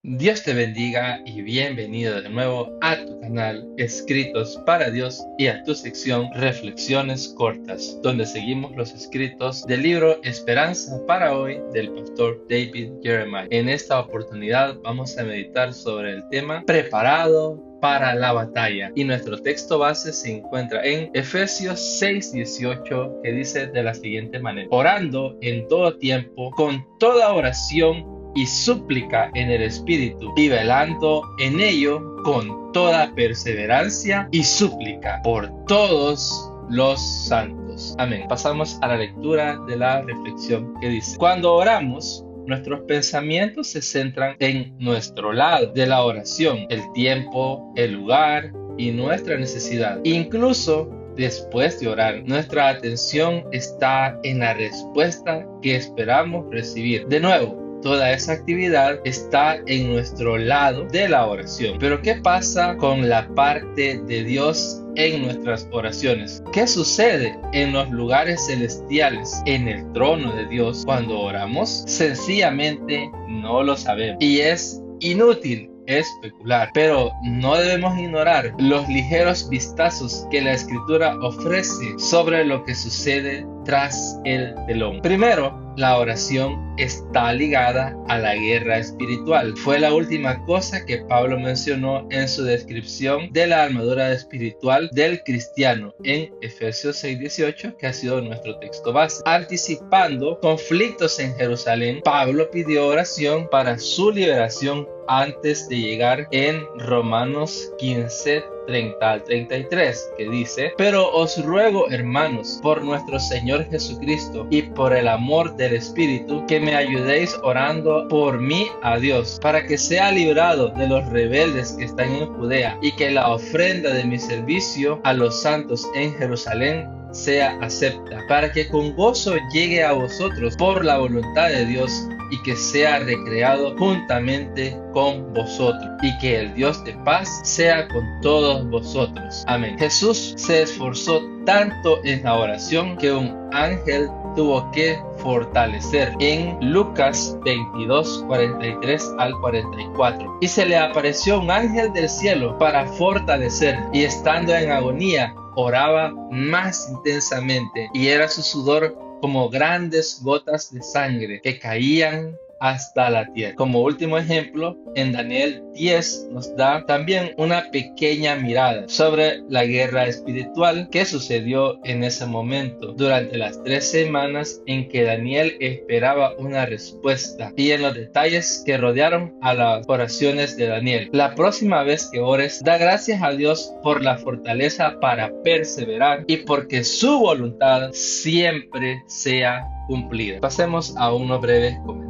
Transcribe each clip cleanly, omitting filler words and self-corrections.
Dios te bendiga y bienvenido de nuevo a tu canal Escritos para Dios y a tu sección Reflexiones Cortas, donde seguimos los escritos del libro Esperanza para hoy del pastor David Jeremiah. En esta oportunidad vamos a meditar sobre el tema Preparado para la batalla, y nuestro texto base se encuentra en Efesios 6:18, que dice de la siguiente manera: orando en todo tiempo con toda oración y súplica en el Espíritu, y velando en ello con toda perseverancia y súplica por todos los santos. Amén. Pasamos a la lectura de la reflexión, que dice: cuando oramos, nuestros pensamientos se centran en nuestro lado de la oración, el tiempo, el lugar y nuestra necesidad. Incluso después de orar, nuestra atención está en la respuesta que esperamos recibir. De nuevo, toda esa actividad está en nuestro lado de la oración. Pero ¿qué pasa con la parte de Dios en nuestras oraciones? ¿Qué sucede en los lugares celestiales, en el trono de Dios, cuando oramos? Sencillamente no lo sabemos y es inútil especular, pero no debemos ignorar los ligeros vistazos que la Escritura ofrece sobre lo que sucede tras el telón. Primero, la oración está ligada a la guerra espiritual. Fue la última cosa que Pablo mencionó en su descripción de la armadura espiritual del cristiano en Efesios 6:18, que ha sido nuestro texto base. Anticipando conflictos en Jerusalén, Pablo pidió oración para su liberación antes de llegar en Romanos 15:30 al 33, que dice: pero os ruego, hermanos, por nuestro Señor Jesucristo y por el amor del Espíritu, que me ayudéis orando por mí a Dios, para que sea librado de los rebeldes que están en Judea, y que la ofrenda de mi servicio a los santos en Jerusalén sea acepta, para que con gozo llegue a vosotros por la voluntad de Dios, y que sea recreado juntamente con vosotros, y que el Dios de paz sea con todos vosotros. Amén. Jesús se esforzó tanto en la oración que un ángel tuvo que fortalecer en Lucas 22:43 al 44. Y se le apareció un ángel del cielo para fortalecer, y estando en agonía oraba más intensamente, y era su sudor como grandes gotas de sangre que caían hasta la tierra. Como último ejemplo, en Daniel 10 nos da también una pequeña mirada sobre la guerra espiritual que sucedió en ese momento durante las 3 semanas en que Daniel esperaba una respuesta, y en los detalles que rodearon a las oraciones de Daniel. La próxima vez que ores, da gracias a Dios por la fortaleza para perseverar y porque su voluntad siempre sea cumplida. Pasemos a unos breves comentarios.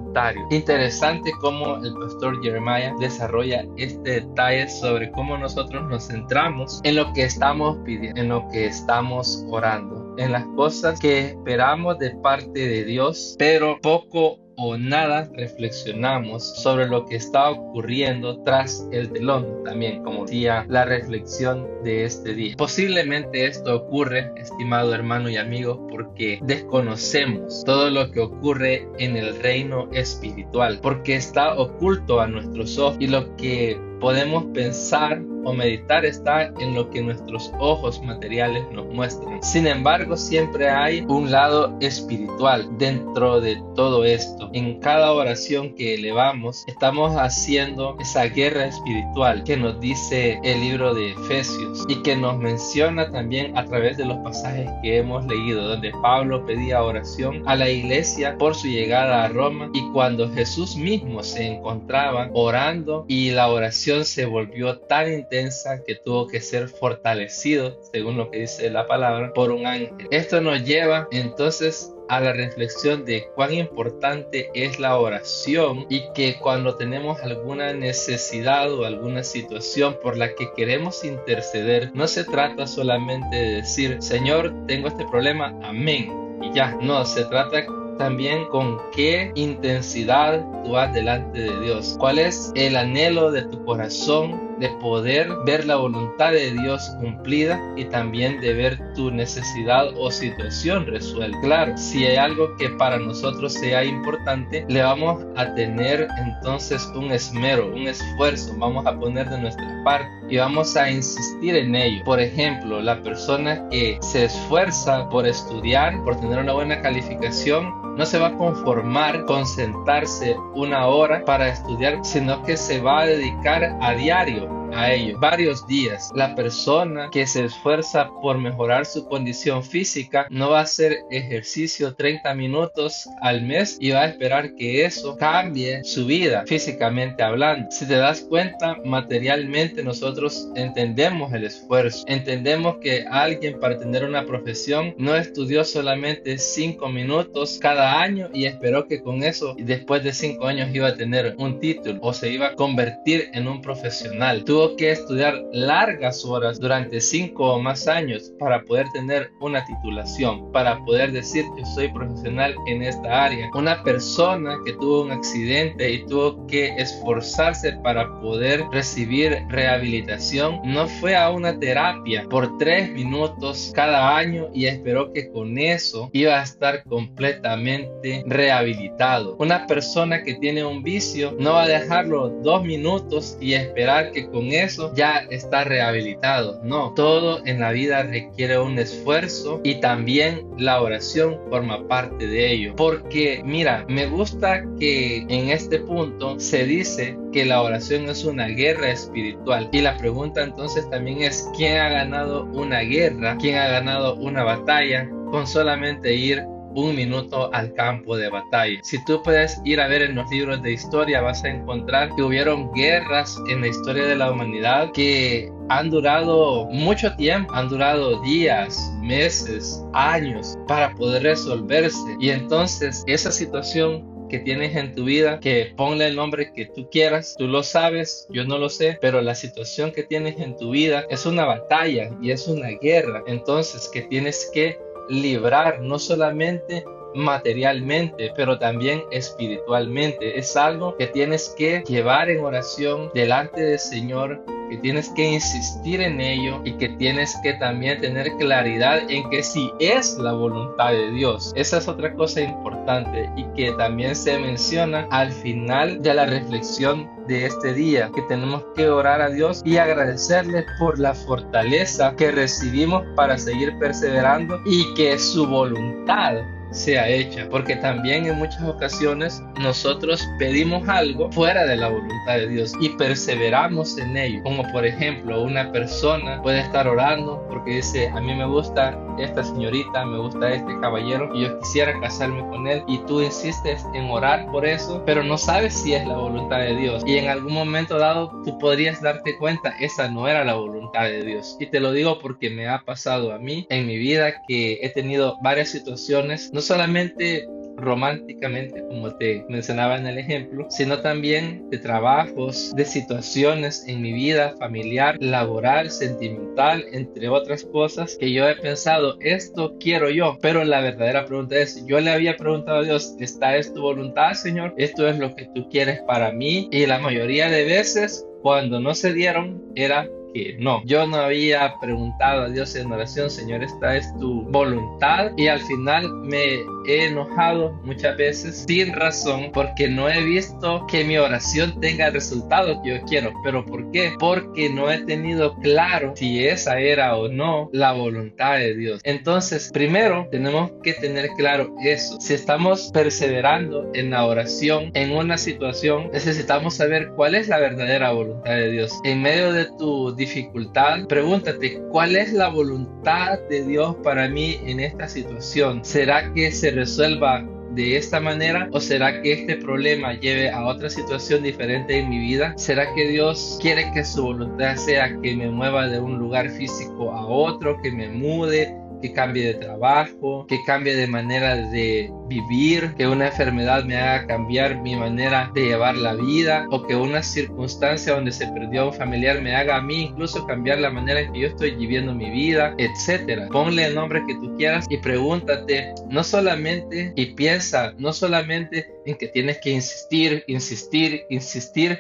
Interesante cómo el pastor Jeremiah desarrolla este detalle sobre cómo nosotros nos centramos en lo que estamos pidiendo, en lo que estamos orando, en las cosas que esperamos de parte de Dios, pero poco o nada reflexionamos sobre lo que está ocurriendo tras el telón, también como decía la reflexión de este día. Posiblemente esto ocurre, estimado hermano y amigo, porque desconocemos todo lo que ocurre en el reino espiritual, porque está oculto a nuestros ojos, y lo que podemos pensar o meditar está en lo que nuestros ojos materiales nos muestran. Sin embargo, siempre hay un lado espiritual dentro de todo esto. En cada oración que elevamos, estamos haciendo esa guerra espiritual que nos dice el libro de Efesios, y que nos menciona también a través de los pasajes que hemos leído, donde Pablo pedía oración a la iglesia por su llegada a Roma, y cuando Jesús mismo se encontraba orando, y la oración se volvió tan intensa que tuvo que ser fortalecido, según lo que dice la palabra, por un ángel. Esto nos lleva entonces a la reflexión de cuán importante es la oración, y que cuando tenemos alguna necesidad o alguna situación por la que queremos interceder, no se trata solamente de decir: Señor, tengo este problema, amén, y ya. No, se trata también con qué intensidad tú vas delante de Dios. ¿Cuál es el anhelo de tu corazón de poder ver la voluntad de Dios cumplida y también de ver tu necesidad o situación resuelta? Claro, si hay algo que para nosotros sea importante, le vamos a tener entonces un esmero, un esfuerzo, vamos a poner de nuestra parte y vamos a insistir en ello. Por ejemplo, la persona que se esfuerza por estudiar, por tener una buena calificación, no se va a conformar con sentarse una hora para estudiar, sino que se va a dedicar a diario a ello, varios días. La persona que se esfuerza por mejorar su condición física no va a hacer ejercicio 30 minutos al mes y va a esperar que eso cambie su vida físicamente hablando. Si te das cuenta, materialmente nosotros entendemos el esfuerzo, entendemos que alguien para tener una profesión no estudió solamente 5 minutos cada año y esperó que con eso después de 5 años iba a tener un título o se iba a convertir en un profesional. Tuvo que estudiar largas horas durante 5 o más años para poder tener una titulación, para poder decir que soy profesional en esta área. Una persona que tuvo un accidente y tuvo que esforzarse para poder recibir rehabilitación no fue a una terapia por 3 minutos cada año y esperó que con eso iba a estar completamente rehabilitado. Una persona que tiene un vicio no va a dejarlo 2 minutos y esperar que con eso ya está rehabilitado. No, todo en la vida requiere un esfuerzo y también la oración forma parte de ello. Porque mira, me gusta que en este punto se dice que la oración es una guerra espiritual y la pregunta entonces también es ¿quién ha ganado una guerra? ¿Quién ha ganado una batalla con solamente ir 1 minuto al campo de batalla? Si tú puedes ir a ver en los libros de historia, vas a encontrar que hubieron guerras en la historia de la humanidad que han durado mucho tiempo, han durado días, meses, años para poder resolverse. Y entonces esa situación que tienes en tu vida, que ponle el nombre que tú quieras, tú lo sabes, yo no lo sé, pero la situación que tienes en tu vida es una batalla y es una guerra, entonces que tienes que librar no solamente materialmente, pero también espiritualmente. Es algo que tienes que llevar en oración delante del Señor, que tienes que insistir en ello y que tienes que también tener claridad en que si es la voluntad de Dios. Esa es otra cosa importante y que también se menciona al final de la reflexión de este día, que tenemos que orar a Dios y agradecerle por la fortaleza que recibimos para seguir perseverando y que su voluntad sea hecha, porque también en muchas ocasiones nosotros pedimos algo fuera de la voluntad de Dios y perseveramos en ello, como por ejemplo una persona puede estar orando porque dice a mí me gusta esta señorita, me gusta este caballero y yo quisiera casarme con él, y tú insistes en orar por eso, pero no sabes si es la voluntad de Dios, y en algún momento dado tú podrías darte cuenta esa no era la voluntad de Dios. Y te lo digo porque me ha pasado a mí en mi vida, que he tenido varias situaciones, no solamente románticamente como te mencionaba en el ejemplo, sino también de trabajos, de situaciones en mi vida familiar, laboral, sentimental, entre otras cosas, que yo he pensado, esto quiero yo, pero la verdadera pregunta es, yo le había preguntado a Dios, ¿esta es tu voluntad, Señor? ¿Esto es lo que tú quieres para mí? Y la mayoría de veces cuando no se dieron era que no, yo no había preguntado a Dios en oración, Señor, esta es tu voluntad, y al final me he enojado muchas veces sin razón porque no he visto que mi oración tenga el resultado que yo quiero. ¿Pero por qué? Porque no he tenido claro si esa era o no la voluntad de Dios. Entonces, primero tenemos que tener claro eso. Si estamos perseverando en la oración en una situación, necesitamos saber cuál es la verdadera voluntad de Dios. En medio de tu dificultad, pregúntate, ¿cuál es la voluntad de Dios para mí en esta situación? ¿Será que se resuelva de esta manera o será que este problema lleve a otra situación diferente en mi vida? ¿Será que Dios quiere que su voluntad sea que me mueva de un lugar físico a otro, que me mude, que cambie de trabajo, que cambie de manera de vivir, que una enfermedad me haga cambiar mi manera de llevar la vida, o que una circunstancia donde se perdió un familiar me haga a mí incluso cambiar la manera en que yo estoy viviendo mi vida, etcétera. Ponle el nombre que tú quieras y pregúntate, no solamente, y piensa, no solamente en que tienes que insistir,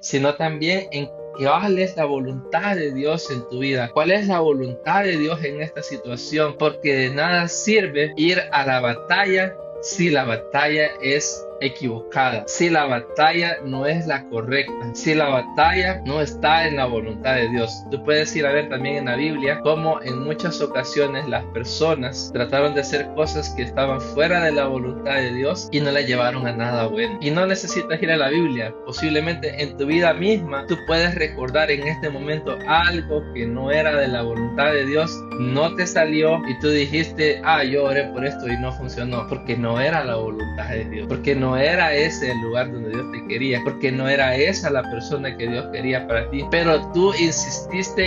sino también en cuál es la voluntad de Dios en tu vida, cuál es la voluntad de Dios en esta situación, porque de nada sirve ir a la batalla si la batalla es equivocada, si la batalla no es la correcta, si la batalla no está en la voluntad de Dios. Tú puedes ir a ver también en la Biblia cómo en muchas ocasiones las personas trataron de hacer cosas que estaban fuera de la voluntad de Dios y no le llevaron a nada bueno. Y no necesitas ir a la Biblia, posiblemente en tu vida misma tú puedes recordar en este momento algo que no era de la voluntad de Dios, no te salió y tú dijiste, yo oré por esto y no funcionó, porque no era la voluntad de Dios, porque no era ese el lugar donde Dios te quería, porque no era esa la persona que Dios quería para ti, pero tú insististe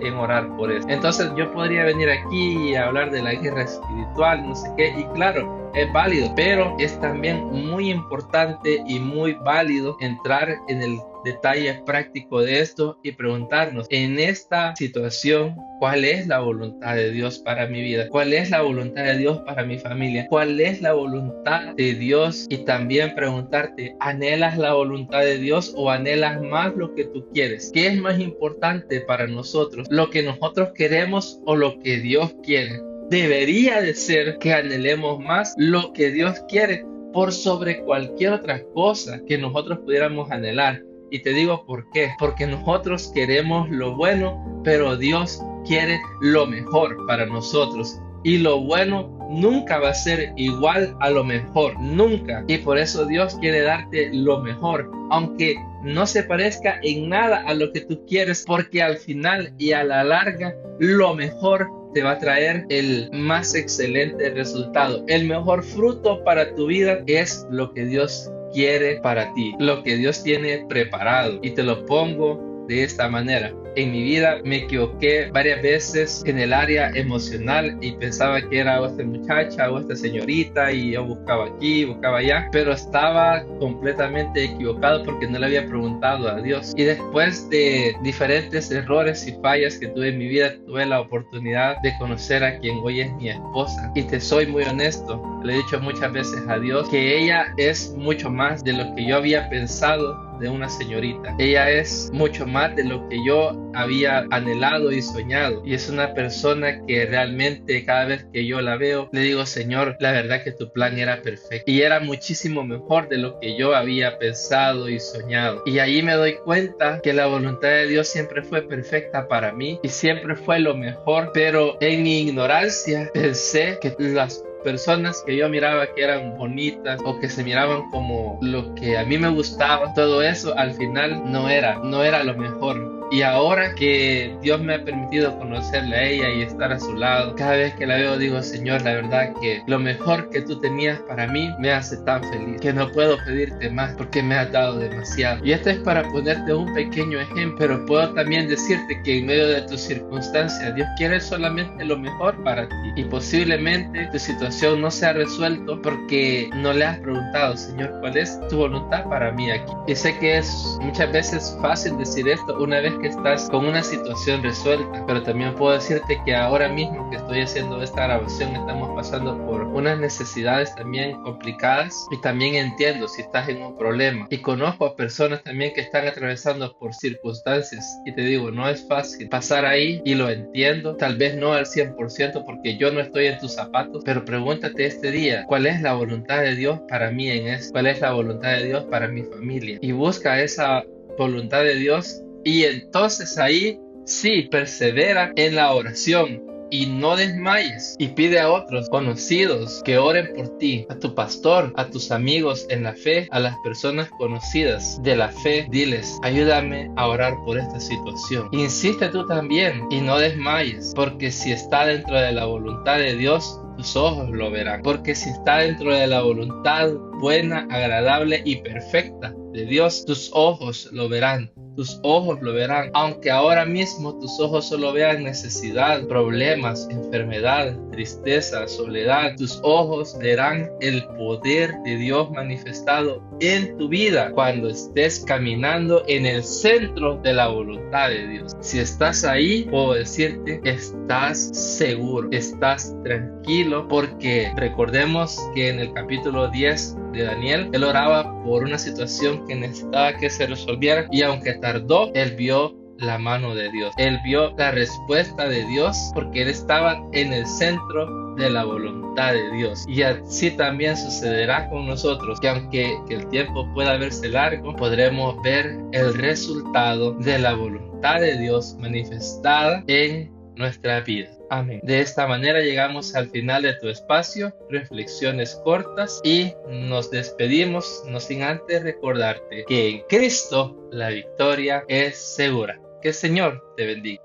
en orar por eso. Entonces yo podría venir aquí y hablar de la guerra espiritual, no sé qué, y claro, es válido, pero es también muy importante y muy válido entrar en el detalle práctico de esto y preguntarnos en esta situación, ¿cuál es la voluntad de Dios para mi vida? ¿Cuál es la voluntad de Dios para mi familia? ¿Cuál es la voluntad de Dios? Y también preguntarte, ¿anhelas la voluntad de Dios o anhelas más lo que tú quieres? ¿Qué es más importante para nosotros? ¿Lo que nosotros queremos o lo que Dios quiere? Debería de ser que anhelemos más lo que Dios quiere por sobre cualquier otra cosa que nosotros pudiéramos anhelar. Y te digo por qué. Porque nosotros queremos lo bueno, pero Dios quiere lo mejor para nosotros. Y lo bueno nunca va a ser igual a lo mejor, nunca. Y por eso Dios quiere darte lo mejor, aunque no se parezca en nada a lo que tú quieres, porque al final y a la larga, lo mejor te va a traer el más excelente resultado. El mejor fruto para tu vida es lo que Dios quiere para ti, lo que Dios tiene preparado. Y te lo pongo de esta manera. En mi vida me equivoqué varias veces en el área emocional y pensaba que era esta muchacha o esta señorita y yo buscaba aquí, buscaba allá, pero estaba completamente equivocado porque no le había preguntado a Dios. Y después de diferentes errores y fallas que tuve en mi vida, tuve la oportunidad de conocer a quien hoy es mi esposa. Y te soy muy honesto, le he dicho muchas veces a Dios que ella es mucho más de lo que yo había pensado de una señorita. Ella es mucho más de lo que yo había anhelado y soñado, y es una persona que realmente cada vez que yo la veo le digo, Señor, la verdad que tu plan era perfecto y era muchísimo mejor de lo que yo había pensado y soñado. Y ahí me doy cuenta que la voluntad de Dios siempre fue perfecta para mí y siempre fue lo mejor, pero en mi ignorancia pensé que las personas que yo miraba que eran bonitas o que se miraban como lo que a mí me gustaba, todo eso al final no era lo mejor. Y ahora que Dios me ha permitido conocerla a ella y estar a su lado, cada vez que la veo digo, Señor, la verdad que lo mejor que tú tenías para mí me hace tan feliz que no puedo pedirte más porque me has dado demasiado. Y esto es para ponerte un pequeño ejemplo, pero puedo también decirte que en medio de tus circunstancias Dios quiere solamente lo mejor para ti, y posiblemente tu situación no se ha resuelto porque no le has preguntado, Señor, ¿cuál es tu voluntad para mí aquí? Y sé que es muchas veces fácil decir esto una vez que estás con una situación resuelta, pero también puedo decirte que ahora mismo que estoy haciendo esta grabación estamos pasando por unas necesidades también complicadas, y también entiendo si estás en un problema, y conozco a personas también que están atravesando por circunstancias, y te digo, no es fácil pasar ahí, y lo entiendo, tal vez no al 100% porque yo no estoy en tus zapatos, pero pregúntate este día, ¿cuál es la voluntad de Dios para mí en esto? ¿Cuál es la voluntad de Dios para mi familia? Y busca esa voluntad de Dios. Y entonces ahí sí, persevera en la oración y no desmayes, y pide a otros conocidos que oren por ti, a tu pastor, a tus amigos en la fe, a las personas conocidas de la fe. Diles, ayúdame a orar por esta situación. Insiste tú también y no desmayes, porque si está dentro de la voluntad de Dios, tus ojos lo verán, porque si está dentro de la voluntad buena, agradable y perfecta de Dios, tus ojos lo verán. tus ojos lo verán. Aunque ahora mismo tus ojos solo vean necesidad, problemas, enfermedad, tristeza, soledad, tus ojos verán el poder de Dios manifestado en tu vida cuando estés caminando en el centro de la voluntad de Dios. Si estás ahí, puedo decirte, estás seguro, estás tranquilo, porque recordemos que en el capítulo 10 de Daniel, él oraba por una situación que necesitaba que se resolviera, y aunque tardó, él vio la mano de Dios, él vio la respuesta de Dios, porque él estaba en el centro de la voluntad de Dios. Y así también sucederá con nosotros, que aunque el tiempo pueda verse largo, podremos ver el resultado de la voluntad de Dios manifestada en nuestra vida. Amén. De esta manera llegamos al final de tu espacio, reflexiones cortas, y nos despedimos, no sin antes recordarte que en Cristo la victoria es segura. Que el Señor te bendiga.